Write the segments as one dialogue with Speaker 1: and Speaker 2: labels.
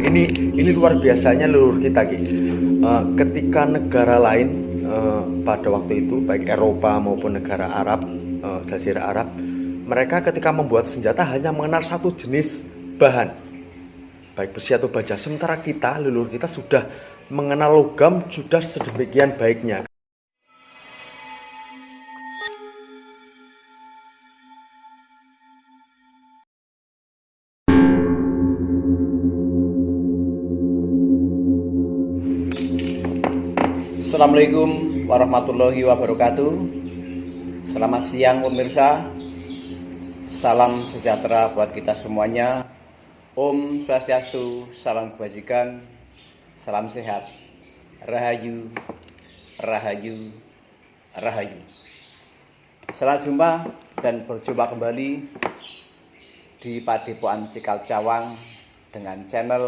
Speaker 1: ini luar biasanya leluhur kita Ki. Ketika negara lain pada waktu itu baik Eropa maupun negara Arab, Jazirah Arab, mereka ketika membuat senjata hanya mengenal satu jenis bahan, baik besi atau baja. Sementara kita, leluhur kita sudah mengenal logam sudah sedemikian baiknya.
Speaker 2: Assalamualaikum warahmatullahi wabarakatuh. Selamat siang pemirsa. Salam sejahtera buat kita semuanya. Om Swastiastu, salam kebajikan, salam sehat. Rahayu, rahayu, rahayu. Selamat jumpa dan berjumpa kembali di Padepokan Cikal Cawang dengan channel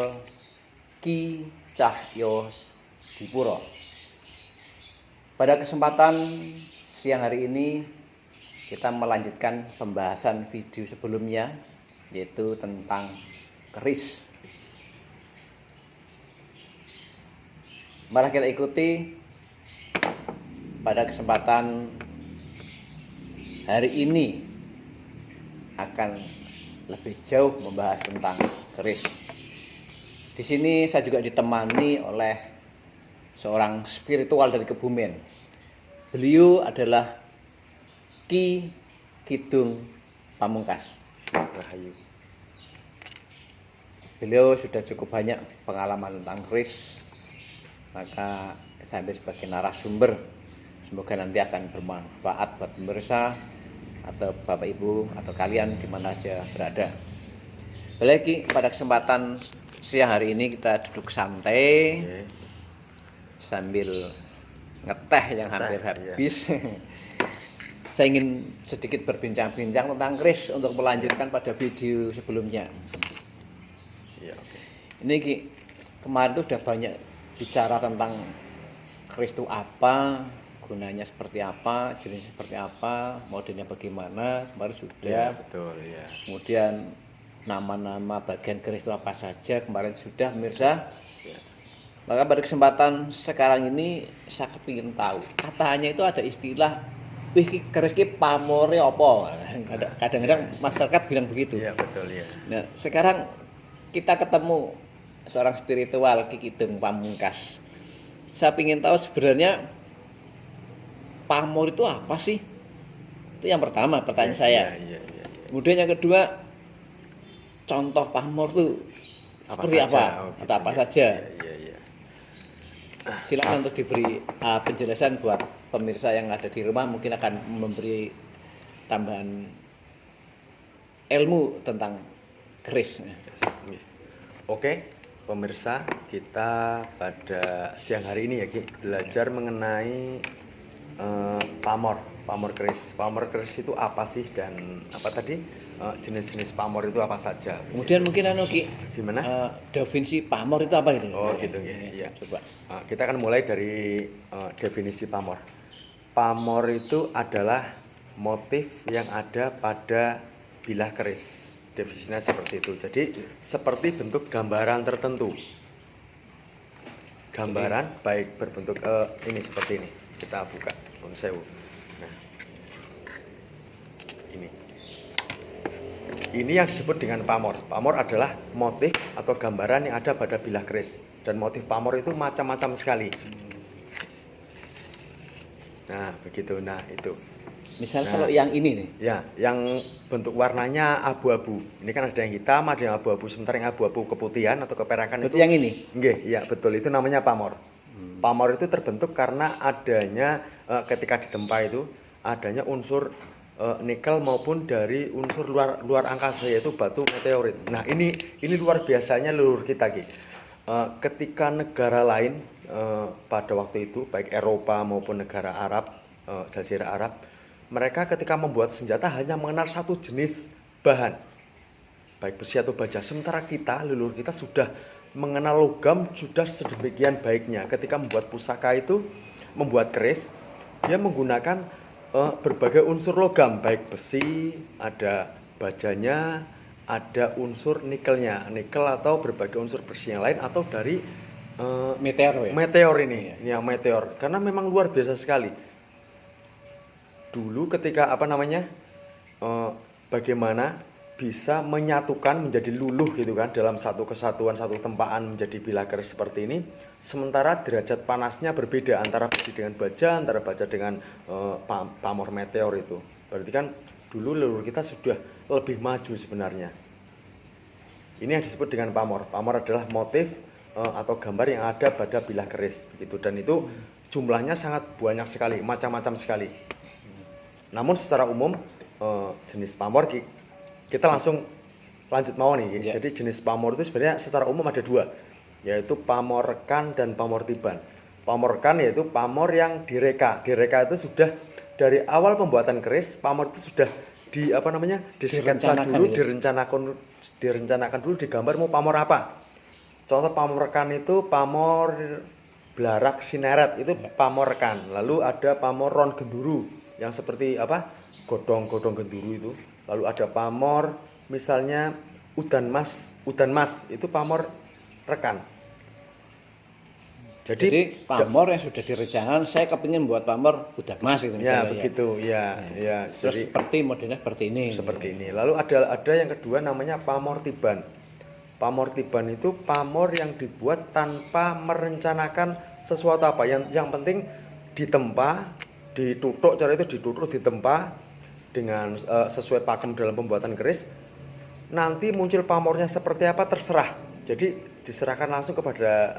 Speaker 2: Ki Cahyo Dipuro. Pada kesempatan siang hari ini kita melanjutkan pembahasan video sebelumnya, yaitu tentang keris. Mari kita ikuti pada kesempatan hari ini akan lebih jauh membahas tentang keris. Di sini saya juga ditemani oleh seorang spiritual dari Kebumen. Beliau adalah Ki Kidung Pamungkas.
Speaker 1: Rahayu.
Speaker 2: Beliau sudah cukup banyak pengalaman tentang keris, maka saya ambil sebagai narasumber. Semoga nanti akan bermanfaat buat pemirsa atau Bapak Ibu atau kalian di mana saja berada. Lagi pada kesempatan siang hari ini kita duduk santai sambil ngeteh yang hampir habis. Saya ingin sedikit berbincang-bincang tentang keris untuk melanjutkan pada video sebelumnya. Ini kemarin tuh udah banyak bicara tentang keris itu apa, gunanya seperti apa, jenisnya seperti apa, modelnya bagaimana. Kemarin sudah.
Speaker 1: Betul ya.
Speaker 2: Kemudian nama-nama bagian keris itu apa saja kemarin sudah pemirsa. Maka pada kesempatan sekarang ini saya kepingin tahu, katanya itu ada istilah, wih keris ki pamore apa? Kadang-kadang masyarakat bilang begitu.
Speaker 1: Iya betul ya.
Speaker 2: Nah sekarang kita ketemu seorang spiritual Ki Kidung Pamungkas. Saya ingin tahu sebenarnya pamor itu apa sih? Itu yang pertama pertanyaan saya.
Speaker 1: Iya.
Speaker 2: Kemudian yang kedua, contoh pamor itu seperti apa? Atau apa saja?
Speaker 1: Iya.
Speaker 2: Silakan untuk diberi penjelasan buat pemirsa yang ada di rumah, mungkin akan memberi tambahan ilmu tentang keris.
Speaker 1: Oke, pemirsa, kita pada siang hari ini ya Ki, belajar mengenai pamor keris. Pamor keris itu apa sih dan apa tadi jenis-jenis pamor itu apa saja?
Speaker 2: Kemudian mungkin Ki,
Speaker 1: gimana?
Speaker 2: definisi pamor itu apa gitu?
Speaker 1: Oh gitu ya. Iya.
Speaker 2: Coba.
Speaker 1: Kita akan mulai dari definisi pamor. Pamor itu adalah motif yang ada pada bilah keris. Definisinya seperti itu. Jadi seperti bentuk gambaran tertentu. Gambaran baik berbentuk ini seperti ini. Kita buka sewu. Nah, ini yang disebut dengan pamor. Pamor adalah motif atau gambaran yang ada pada bilah keris. Dan motif pamor itu macam-macam sekali. Nah, begitu. Nah, itu.
Speaker 2: Misal kalau yang ini nih.
Speaker 1: Ya, yang bentuk warnanya abu-abu. Ini kan ada yang hitam, ada yang abu-abu. Sementara yang abu-abu keputihan atau keperakan
Speaker 2: Berarti
Speaker 1: itu.
Speaker 2: Yang ini?
Speaker 1: Nggih, ya betul. Itu namanya pamor. Pamor itu terbentuk karena adanya ketika ditempa itu adanya unsur nikel maupun dari unsur luar angkasa, yaitu batu meteorit. Nah, ini luar biasanya leluhur kita Ki. Ketika negara lain pada waktu itu baik Eropa maupun negara Arab, Jazirah Arab, mereka ketika membuat senjata hanya mengenal satu jenis bahan, baik besi atau baja. Sementara kita, leluhur kita sudah mengenal logam sudah sedemikian baiknya. Ketika membuat pusaka itu, membuat keris, dia menggunakan berbagai unsur logam, baik besi, ada bajanya, ada unsur nikelnya, nikel atau berbagai unsur bersih yang lain atau dari
Speaker 2: Meteor ya.
Speaker 1: meteor ini,
Speaker 2: Iya.
Speaker 1: ya meteor. Karena memang luar biasa sekali. Dulu ketika bagaimana bisa menyatukan menjadi luluh gitu kan dalam satu kesatuan, satu tempaan menjadi bilah keris seperti ini, sementara derajat panasnya berbeda antara besi dengan baja, antara baja dengan pamor meteor itu. Berarti kan dulu leluhur kita sudah lebih maju sebenarnya. Ini yang disebut dengan pamor. Pamor adalah motif atau gambar yang ada pada bilah keris begitu, dan itu jumlahnya sangat banyak sekali, macam-macam sekali. Namun secara umum jenis pamor kita langsung lanjut mau nih.
Speaker 2: Ya.
Speaker 1: Jadi jenis pamor itu sebenarnya secara umum ada dua, yaitu pamor rekan dan pamor tiban. Pamor rekan yaitu pamor yang direka. Direka itu sudah dari awal pembuatan keris, pamor itu sudah disketsa dulu,
Speaker 2: gitu.
Speaker 1: direncanakan dulu, digambar mau pamor apa. Contoh pamor rekan itu pamor blarak sineret, itu pamor rekan. Lalu ada pamor ron genduru yang seperti godong-godong genduru itu. Lalu ada pamor misalnya udan mas itu pamor rekan.
Speaker 2: Jadi pamor yang sudah direncanakan, saya kepingin buat pamor udan mas gitu misalnya.
Speaker 1: Ya begitu, ya.
Speaker 2: Terus
Speaker 1: Jadi
Speaker 2: seperti modelnya seperti ini.
Speaker 1: seperti ini. Lalu ada yang kedua namanya pamor tiban. Pamor tiban itu pamor yang dibuat tanpa merencanakan sesuatu apa. Yang penting ditempa, ditutuk, cara itu ditutuk, ditempa dengan sesuai pakem dalam pembuatan keris. Nanti muncul pamornya seperti apa terserah. Jadi diserahkan langsung kepada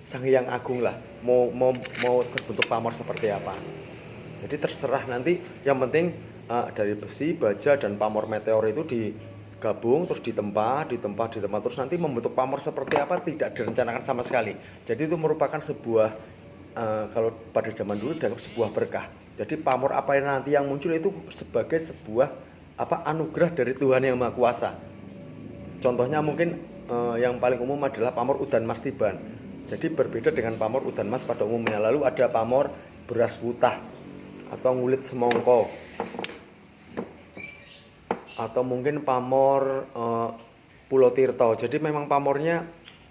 Speaker 1: Sang Hyang Agung lah. Mau terbentuk pamor seperti apa. Jadi terserah nanti. Yang penting dari besi, baja dan pamor meteor itu digabung terus ditempa terus nanti membentuk pamor seperti apa tidak direncanakan sama sekali. Jadi itu merupakan sebuah kalau pada zaman dulu dianggap sebuah berkah. Jadi pamor apa yang nanti yang muncul itu sebagai sebuah anugerah dari Tuhan Yang Maha Kuasa. Contohnya mungkin yang paling umum adalah pamor udan mas tiban. Jadi berbeda dengan pamor udan mas pada umumnya. Lalu ada pamor beras wutah atau ngulit semongko, atau mungkin pamor Pulau Tirto. Jadi memang pamornya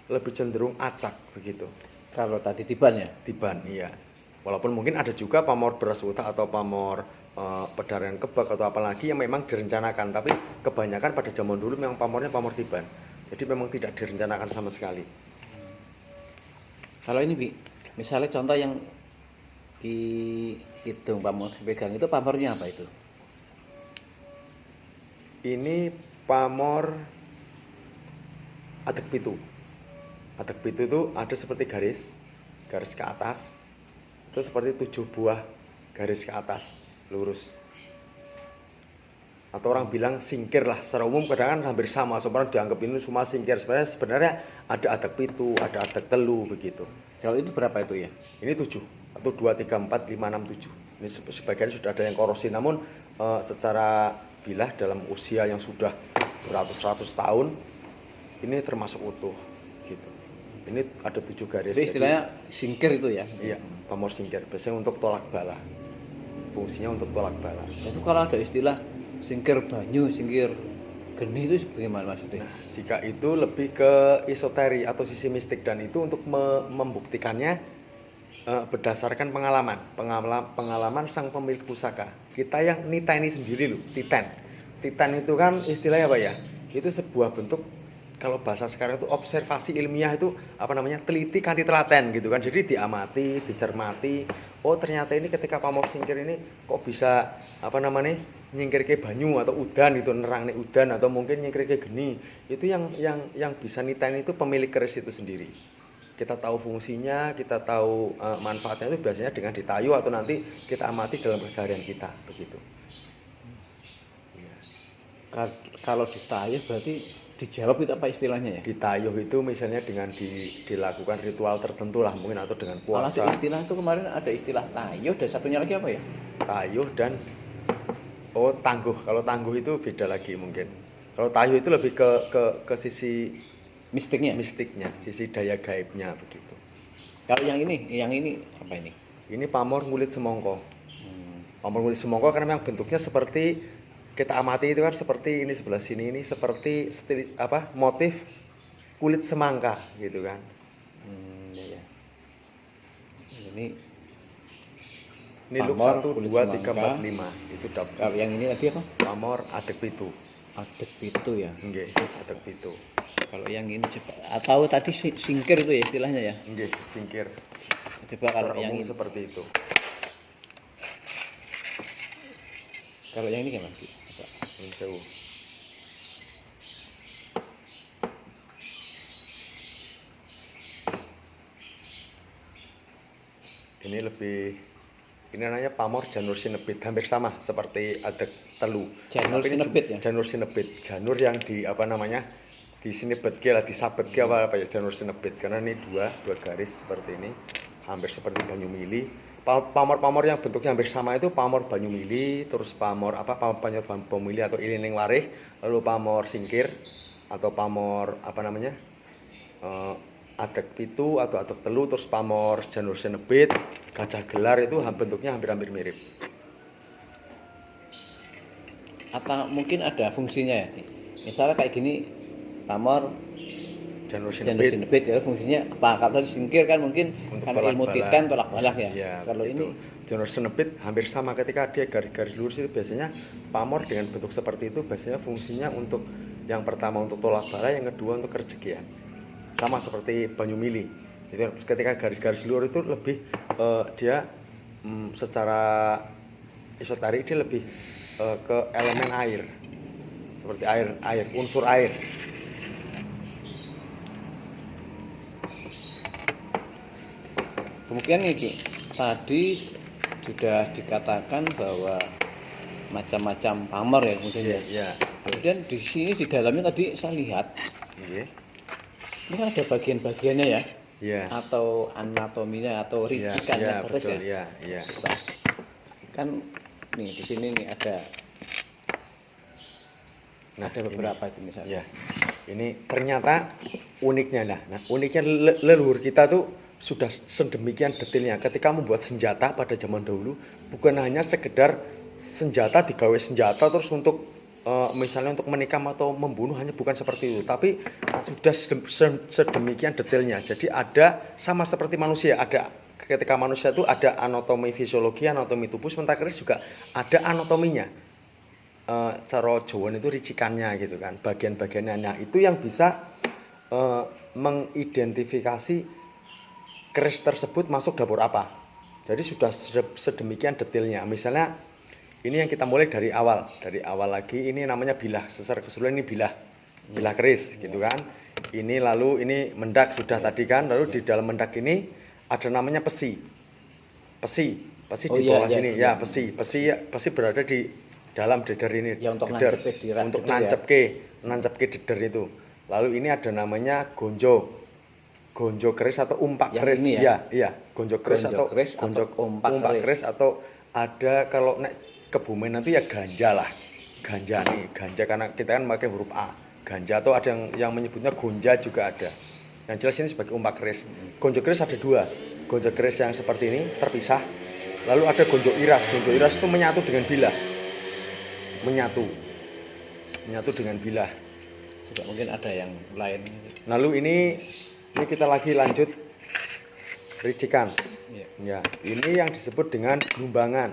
Speaker 1: lebih cenderung acak begitu.
Speaker 2: Kalau tadi tiban ya?
Speaker 1: Tiban, iya. Walaupun mungkin ada juga pamor beras wutah atau pamor pedarian kebak atau apalagi yang memang direncanakan. Tapi kebanyakan pada zaman dulu memang pamornya pamor tiban. Jadi memang tidak direncanakan sama sekali.
Speaker 2: Kalau ini misalnya contoh yang di hidung pamor pegang itu pamornya apa itu?
Speaker 1: Ini pamor adek pitu. Adek pitu itu ada seperti garis ke atas. Itu seperti 7 buah garis ke atas, lurus. Atau orang bilang singkir lah. Secara umum kadang kan hampir sama. Sebenarnya dianggap ini semua singkir. Sebenarnya ada adek pitu, ada adek telu begitu.
Speaker 2: Kalau itu berapa itu ya?
Speaker 1: Ini 7. 1, 2, 3, 4, 5, 6, 7. Ini sebagian sudah ada yang korosi. Namun secara bilah dalam usia yang sudah beratus-ratus tahun, ini termasuk utuh gitu. Ini ada 7 garis.
Speaker 2: Jadi istilahnya singkir itu ya?
Speaker 1: Iya, pamor singkir. Biasanya untuk tolak bala. Fungsinya untuk tolak bala.
Speaker 2: Itu kalau ada istilah singkir banyu, singkir geni itu bagaimana maksudnya?
Speaker 1: Nah, jika itu lebih ke esoteri atau sisi mistik, dan itu untuk membuktikannya berdasarkan pengalaman sang pemilik pusaka. Kita yang niteni sendiri loh, titan. Titan itu kan istilahnya apa ya? Itu sebuah bentuk, kalau bahasa sekarang itu observasi ilmiah, itu teliti kanthi telaten gitu kan. Jadi diamati, dicermati. Oh ternyata ini ketika pamor singkir ini kok bisa nyingkir ke banyu atau udan itu, nerang nih udan, atau mungkin nyingkir ke geni. Itu yang bisa niteni itu pemilik keris itu sendiri. Kita tahu fungsinya, kita tahu manfaatnya itu biasanya dengan ditayu atau nanti kita amati dalam keseharian kita begitu.
Speaker 2: Kalau ditayu berarti dijawab itu apa istilahnya ya?
Speaker 1: Ditayuh itu misalnya dengan dilakukan ritual tertentu lah mungkin, atau dengan puasa.
Speaker 2: Ada istilah itu kemarin ada istilah tayuh dan satunya lagi apa ya?
Speaker 1: Tayuh dan tangguh. Kalau tangguh itu beda lagi mungkin. Kalau tayuh itu lebih ke sisi
Speaker 2: mistiknya,
Speaker 1: sisi daya gaibnya begitu.
Speaker 2: Kalau yang ini apa ini?
Speaker 1: Ini pamor ngulit semongko. Pamor ngulit semongko karena memang bentuknya seperti kita amati itu kan seperti ini sebelah sini ini seperti motif kulit semangka gitu kan.
Speaker 2: Ya, ya. Ini
Speaker 1: Look
Speaker 2: pamor
Speaker 1: 1
Speaker 2: kulit
Speaker 1: 2 3
Speaker 2: semangka.
Speaker 1: 4 5 itu dapat.
Speaker 2: Kalau yang ini tadi apa?
Speaker 1: Pamor adek pitu.
Speaker 2: Adek pitu ya.
Speaker 1: Nggih, adek pitu.
Speaker 2: Kalau yang ini coba atau tadi singkir itu ya istilahnya ya.
Speaker 1: Nggih, singkir.
Speaker 2: Coba kalau
Speaker 1: Secara
Speaker 2: yang
Speaker 1: umum
Speaker 2: ini.
Speaker 1: seperti itu.
Speaker 2: Kalau yang ini gimana sih? Coba.
Speaker 1: Ini sewu. Ini namanya pamor janur sinebit, hampir sama seperti adek telu.
Speaker 2: Janur
Speaker 1: Tapi ini
Speaker 2: sinebit ya?
Speaker 1: Janur sinebit, janur yang di di sinebetke lah, disabetke apa ya, janur sinebit. Karena ini dua garis seperti ini, hampir seperti banyu mili. Pamor-pamor yang bentuknya hampir sama itu pamor banyu mili, terus pamor banyu mili atau ilining warih, lalu pamor singkir atau pamor adek pitu atau adek telu, terus pamor janur sinebit, gajah gelar itu bentuknya hampir mirip.
Speaker 2: Atau mungkin ada fungsinya ya. Misalnya kayak gini pamor
Speaker 1: Janur
Speaker 2: janur
Speaker 1: sinebit
Speaker 2: sinebit ya fungsinya apa? Kalau tadi singkir kan mungkin
Speaker 1: untuk
Speaker 2: karena ilmu
Speaker 1: tolak-balak.
Speaker 2: titan tolak balak ya.
Speaker 1: Ya,
Speaker 2: Kalau
Speaker 1: begitu.
Speaker 2: ini
Speaker 1: Janur sinebit hampir sama, ketika dia garis-garis lurus itu biasanya pamor dengan bentuk seperti itu biasanya fungsinya untuk yang pertama untuk tolak bala, yang kedua untuk kerejekian. Sama seperti banyu mili. Itu ketika garis-garis lurus itu lebih dia secara esoterik dia lebih ke elemen air. Seperti air, unsur air.
Speaker 2: kemudian ini tadi sudah dikatakan bahwa macam-macam pamor ya kemudian ya.
Speaker 1: Iya.
Speaker 2: Kemudian di sini di dalamnya tadi saya lihat
Speaker 1: Iya.
Speaker 2: ini kan ada bagian-bagiannya ya.
Speaker 1: Iya.
Speaker 2: Atau anatominya atau ricikannya terus
Speaker 1: betul,
Speaker 2: ya.
Speaker 1: Iya.
Speaker 2: Kan nih di sini nih ada
Speaker 1: Nah,
Speaker 2: ada beberapa itu misalnya.
Speaker 1: Ya, ini ternyata uniknya uniknya leluhur kita tuh sudah sedemikian detailnya ketika membuat senjata pada zaman dahulu, bukan hanya sekedar senjata digawe senjata terus untuk misalnya untuk menikam atau membunuh, hanya bukan seperti itu, tapi sudah sedemikian detailnya. Jadi ada sama seperti manusia, ada ketika manusia itu ada anatomi fisiologi, anatomi tubuh, sementara keris juga ada anatominya. Cara Jawa itu ricikannya gitu kan, bagian-bagiannya. Nah, itu yang bisa mengidentifikasi keris tersebut masuk dapur apa. Jadi sudah sedemikian detailnya. Misalnya ini yang kita mulai dari awal lagi, ini namanya bilah. Secara keseluruhan ini bilah keris gitu kan. Ini lalu ini mendak sudah tadi kan, lalu di dalam mendak ini ada namanya pesi di bawah sini ya. Pesi berada di dalam deder ini
Speaker 2: ya, untuk
Speaker 1: nancapke deder itu. Lalu ini ada namanya gonjo keris atau umpak keris ya. Iya, gonjo keris atau umpak keris, atau ada kalau nek Kebumen nanti ya ganja lah. Ganja karena kita kan pakai huruf A. Ganja, atau ada yang menyebutnya gonja juga ada. Yang jelas ini sebagai umpak keris. Gonjo keris ada dua. Gonjo keris yang seperti ini terpisah. Lalu ada gonjo iras. Gonjo iras itu menyatu dengan bilah. Menyatu dengan bilah.
Speaker 2: Juga mungkin ada yang lain.
Speaker 1: Lalu ini kita lagi lanjut ricikan. Ya, ini yang disebut dengan belumbangan.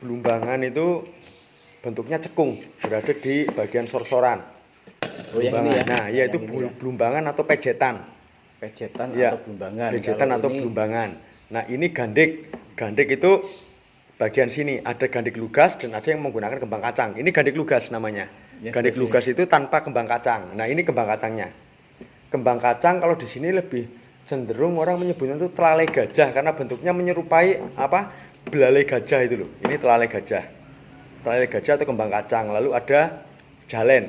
Speaker 1: Belumbangan itu bentuknya cekung, berada di bagian sorsoran.
Speaker 2: Belumbangan.
Speaker 1: Nah, yaitu belumbangan atau pejetan.
Speaker 2: Atau belumbangan.
Speaker 1: Pejetan atau belumbangan. Nah, ini gandik. Gandik itu bagian sini ada gandik lugas dan ada yang menggunakan kembang kacang. Ini gandik lugas namanya. Gandik lugas itu tanpa kembang kacang. Nah, ini kembang kacangnya. Kembang kacang kalau di sini lebih cenderung orang menyebutnya itu telalai gajah karena bentuknya menyerupai belalai gajah itu loh. Ini telalai gajah. Telalai gajah atau kembang kacang. Lalu ada jalen.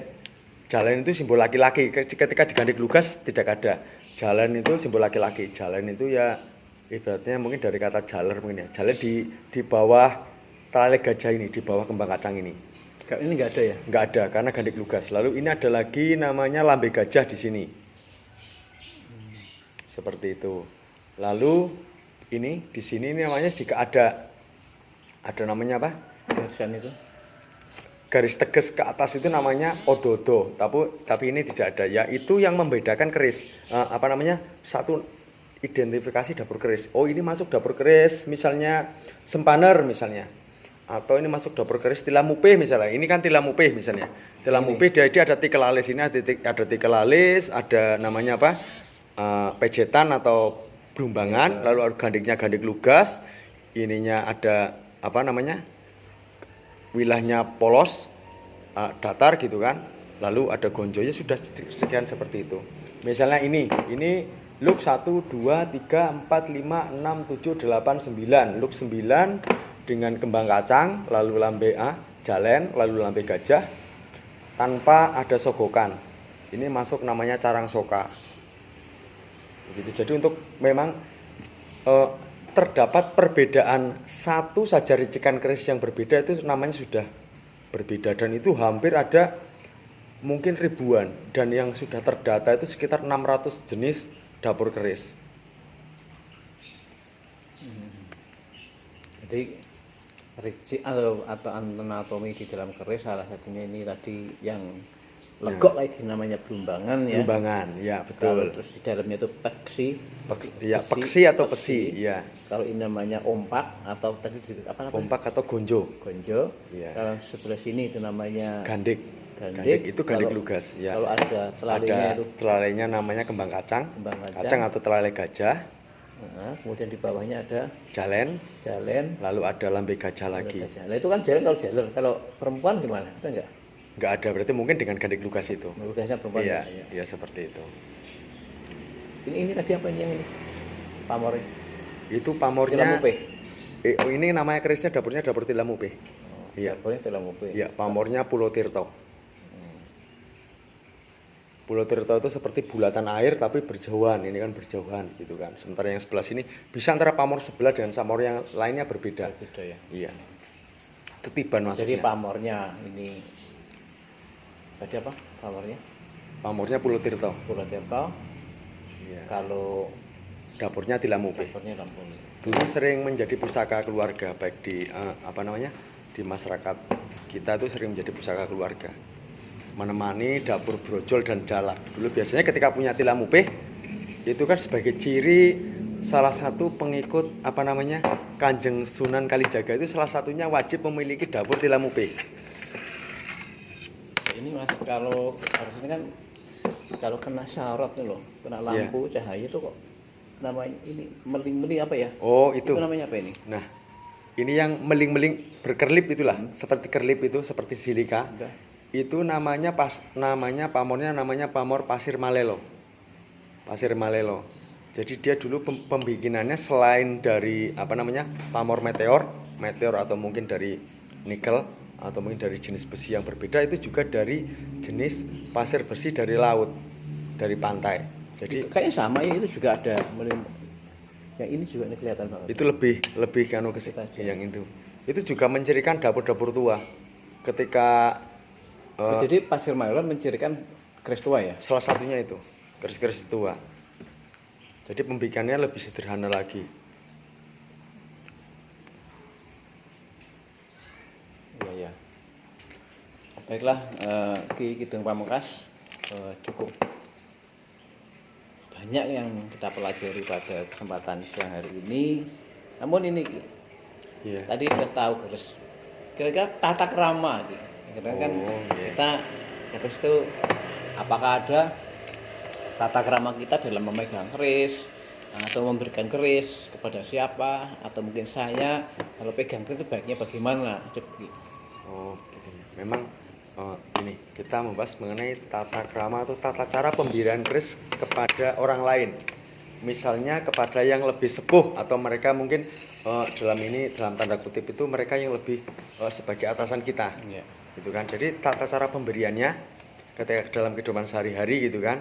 Speaker 1: Jalen itu simbol laki-laki. Ketika di gandik lugas tidak ada. Jalen itu simbol laki-laki. Jalen itu ya ibaratnya mungkin dari kata jaler mungkin ya. Jalen di bawah telalai gajah ini, di bawah kembang kacang ini.
Speaker 2: Kalau ini nggak ada ya?
Speaker 1: Nggak ada karena gandik lugas. Lalu ini ada lagi namanya lambe gajah di sini. Seperti itu. Lalu ini di sini namanya jika ada namanya apa?
Speaker 2: Garisan itu.
Speaker 1: garis tegas ke atas itu namanya ododo, tapi ini tidak ada. Ya itu yang membedakan keris. Satu identifikasi dapur keris. Oh ini masuk dapur keris, misalnya Sempaner misalnya, atau ini masuk dapur keris Tilamupeh misalnya. Ini kan Tilamupeh misalnya. Tilamupeh dia ada tikel alis, ini ada tikel alis, ada namanya apa? Pejetan atau Blumbangan, lalu gandiknya gandik lugas, ininya ada apa namanya? Wilayahnya polos, datar gitu kan, lalu ada gonjonya, sudah sekian seperti itu. Misalnya ini look 1, 2, 3, 4, 5, 6, 7, 8, 9, look 9 dengan kembang kacang, lalu lambe jalen, lalu lambe gajah, tanpa ada sogokan. Ini masuk namanya carang soka. Begitu. Jadi untuk memang terdapat perbedaan satu saja ricikan keris yang berbeda itu namanya sudah berbeda, dan itu hampir ada mungkin ribuan, dan yang sudah terdata itu sekitar 600 jenis dapur keris.
Speaker 2: Jadi ricik atau anatomi di dalam keris salah satunya ini tadi yang legok kayak namanya Blumbangan ya.
Speaker 1: Blumbangan, ya betul.
Speaker 2: Kalau terus di dalamnya itu peksi
Speaker 1: atau pesi, ya.
Speaker 2: Kalau ini namanya ompak atau tadi apa namanya? Ompak
Speaker 1: atau gonjo.
Speaker 2: Ya. Kalau sebelah sini itu namanya
Speaker 1: gandik itu gandik lugas, ya.
Speaker 2: Kalau ada
Speaker 1: telalainya namanya kembang kacang atau telalai gajah.
Speaker 2: Kemudian di bawahnya ada
Speaker 1: jalen, lalu ada lambe gajah lagi.
Speaker 2: Nah, itu kan jalen kalau jaler. Kalau perempuan gimana? Ada enggak?
Speaker 1: Enggak ada, berarti mungkin dengan gandik lugas itu.
Speaker 2: Lugasnya perempuan.
Speaker 1: Iya, seperti itu.
Speaker 2: Ini tadi apa ini yang ini? Pamor.
Speaker 1: Itu pamornya.
Speaker 2: Tilamupeh.
Speaker 1: Ini namanya kerisnya dapurnya dapur Tilamupeh.
Speaker 2: Iya. Dapurnya Tilamupeh.
Speaker 1: Iya, pamornya Pulau Tirto. Pulau Tirto itu seperti bulatan air tapi berjauhan, ini kan berjauhan gitu kan. Sementara yang sebelah sini bisa antara pamor sebelah dengan pamor yang lainnya berbeda.
Speaker 2: Ya.
Speaker 1: Iya. Itu tiban masuknya.
Speaker 2: Jadi pamornya ini tadi apa?
Speaker 1: Pamornya Pulau Tirto.
Speaker 2: Iya. Kalau
Speaker 1: dapurnya Tilamupeh. Dulu sering menjadi pusaka keluarga, baik di di masyarakat kita itu sering menjadi pusaka keluarga, menemani dapur brojol dan jalak. Dulu biasanya ketika punya Tilamupeh itu kan sebagai ciri salah satu pengikut Kanjeng Sunan Kalijaga, itu salah satunya wajib memiliki dapur Tilamupeh.
Speaker 2: Ini Mas, kalau harusnya kan kalau kena syarot nih loh, kena lampu cahaya itu kok namanya ini meling-meling apa ya?
Speaker 1: Oh, itu
Speaker 2: namanya apa ini?
Speaker 1: Nah, ini yang meling-meling berkerlip itulah, seperti kerlip itu, seperti silika. Itu namanya pamornya namanya pamor Pasir Malelo. Jadi dia dulu pembikinannya selain dari pamor meteor atau mungkin dari nikel atau mungkin dari jenis besi yang berbeda, itu juga dari jenis pasir bersih dari laut, dari pantai. Jadi
Speaker 2: itu kayaknya sama ya, itu juga ada yang ini juga ini kelihatan banget.
Speaker 1: Itu lebih yang itu. Itu juga mencirikan dapur-dapur tua. Ketika
Speaker 2: jadi Pasir Malelo mencirikan keris tua ya?
Speaker 1: Salah satunya itu, keris-keris tua. Jadi pembikinannya lebih sederhana lagi.
Speaker 2: Iya. Baiklah, Ki Kidung Pamungkas, cukup banyak yang kita pelajari pada kesempatan siang hari ini. Namun ini Ki, tadi sudah tahu keris. Kira-kira tata krama Ki. Kita keris itu apakah ada tata krama kita dalam memegang keris atau memberikan keris kepada siapa, atau mungkin saya kalau pegang keris itu baiknya bagaimana?
Speaker 1: Gitu. Memang ini kita membahas mengenai tata krama atau tata cara pemberian keris kepada orang lain. Misalnya kepada yang lebih sepuh, atau mereka mungkin dalam tanda kutip itu mereka yang lebih sebagai atasan kita. Gitu kan. Jadi tata cara pemberiannya ketika dalam kehidupan sehari-hari gitu kan.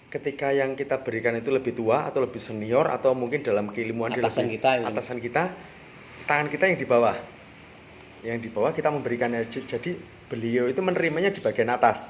Speaker 1: Ketika yang kita berikan itu lebih tua atau lebih senior, atau mungkin dalam keilmuan atasan kita, tangan kita yang di bawah. Yang di bawah kita memberikannya. Jadi beliau itu menerimanya di bagian atas.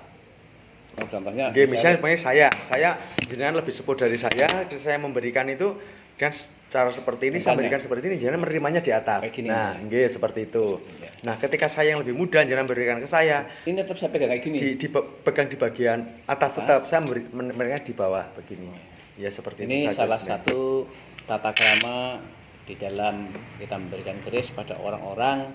Speaker 2: Contohnya
Speaker 1: misalnya saya jenengan lebih sepuh dari saya memberikan itu Dengan cara seperti ini, sampai dengan seperti ini, jangan menerimanya di atas.
Speaker 2: Kayak gini.
Speaker 1: Nah, nggih seperti itu.
Speaker 2: Ya.
Speaker 1: Nah, ketika saya yang lebih muda, jangan berikan ke saya.
Speaker 2: Ini tetap saya pegang kayak gini.
Speaker 1: Dipegang di bagian atas tetap, saya memberikan di bawah begini. Ya seperti
Speaker 2: Ini
Speaker 1: itu saja.
Speaker 2: salah satu tata krama di dalam kita memberikan keris pada orang-orang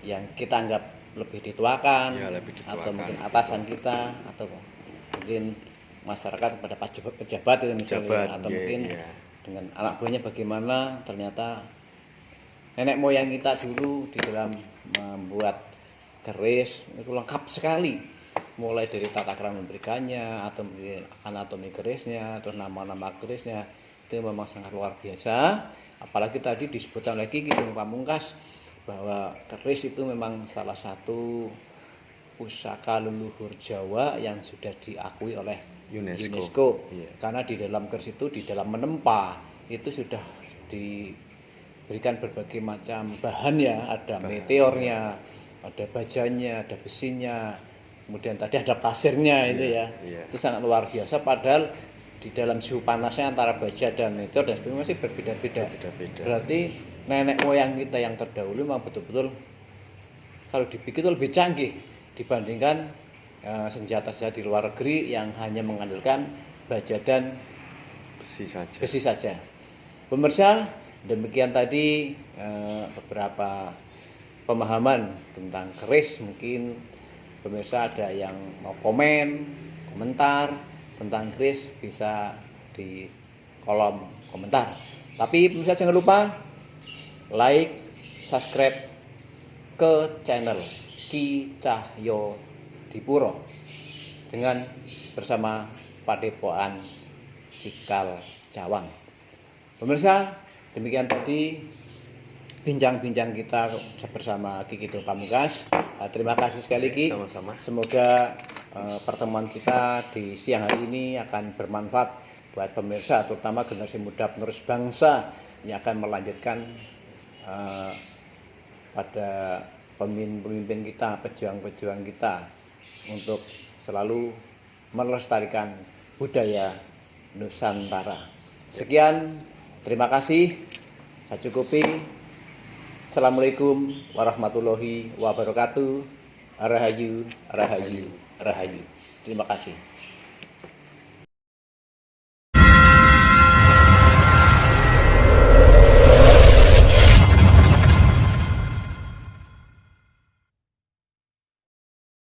Speaker 2: yang kita anggap lebih dituakan,
Speaker 1: Ya, lebih dituakan,
Speaker 2: atau mungkin atasan kita, atau mungkin masyarakat kepada pejabat itu misalnya,
Speaker 1: Pejabat,
Speaker 2: atau
Speaker 1: iya,
Speaker 2: mungkin
Speaker 1: iya.
Speaker 2: dengan anak buahnya bagaimana ternyata nenek moyang kita dulu di dalam membuat keris itu lengkap sekali, mulai dari tata krama memberikannya, atau mungkin anatomi kerisnya, atau nama-nama kerisnya, itu memang sangat luar biasa. Apalagi tadi disebutkan lagi gitu Pamungkas bahwa keris itu memang salah satu pusaka leluhur Jawa yang sudah diakui oleh UNESCO.
Speaker 1: Iya.
Speaker 2: Karena di dalam keris itu, di dalam menempa itu sudah diberikan berbagai macam bahan ya, ada meteornya, ada bajanya, ada besinya, kemudian tadi ada pasirnya itu ya.
Speaker 1: Iya.
Speaker 2: Itu sangat luar biasa, padahal di dalam suhu panasnya antara baja dan meteor dan sebagainya masih berbeda-beda. Berarti nenek moyang kita yang terdahulu memang betul-betul kalau dibikin itu lebih canggih dibandingkan senjata-senjata di luar negeri yang hanya mengandalkan baja dan besi saja. Pemirsa, demikian tadi beberapa pemahaman tentang keris. Mungkin pemirsa ada yang mau komentar tentang keris, bisa di kolom komentar. Tapi pemirsa jangan lupa like, subscribe ke channel Ki Cahyo Dipuro dengan bersama Padepokan Cikal Cawang. Pemirsa, demikian tadi bincang-bincang kita bersama Ki Kidul Pamungkas. Terima kasih sekali Ki.
Speaker 1: Sama-sama.
Speaker 2: Semoga pertemuan kita di siang hari ini akan bermanfaat buat pemirsa, terutama generasi muda penerus bangsa yang akan melanjutkan pada pemimpin kita, pejuang-pejuang kita untuk selalu melestarikan budaya Nusantara. Sekian, terima kasih. Saya cukupi. Assalamualaikum warahmatullahi wabarakatuh. Rahayu, rahayu, rahayu. Terima kasih.